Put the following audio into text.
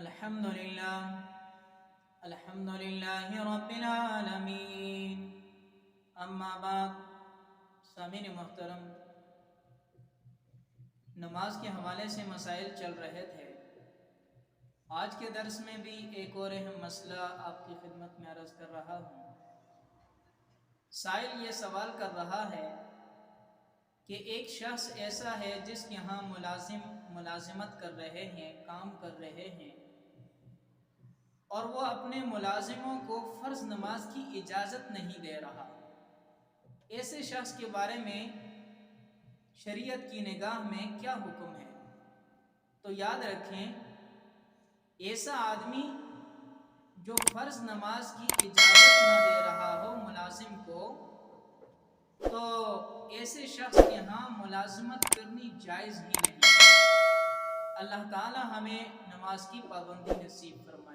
الحمدللہ رب العالمین، اما بعد۔ سامعین محترم، نماز کے حوالے سے مسائل چل رہے تھے۔ آج کے درس میں بھی ایک اور اہم مسئلہ آپ کی خدمت میں عرض کر رہا ہوں۔ سائل یہ سوال کر رہا ہے کہ ایک شخص ایسا ہے جس کے ہاں ملازمت کر رہے ہیں، کام کر رہے ہیں، اور وہ اپنے ملازموں کو فرض نماز کی اجازت نہیں دے رہا۔ ایسے شخص کے بارے میں شریعت کی نگاہ میں کیا حکم ہے؟ تو یاد رکھیں، ایسا آدمی جو فرض نماز کی اجازت نہ دے رہا ہو ملازم کو، تو ایسے شخص کے ہاں ملازمت کرنی جائز ہی نہیں۔ اللہ تعالی ہمیں نماز کی پابندی نصیب فرمائے۔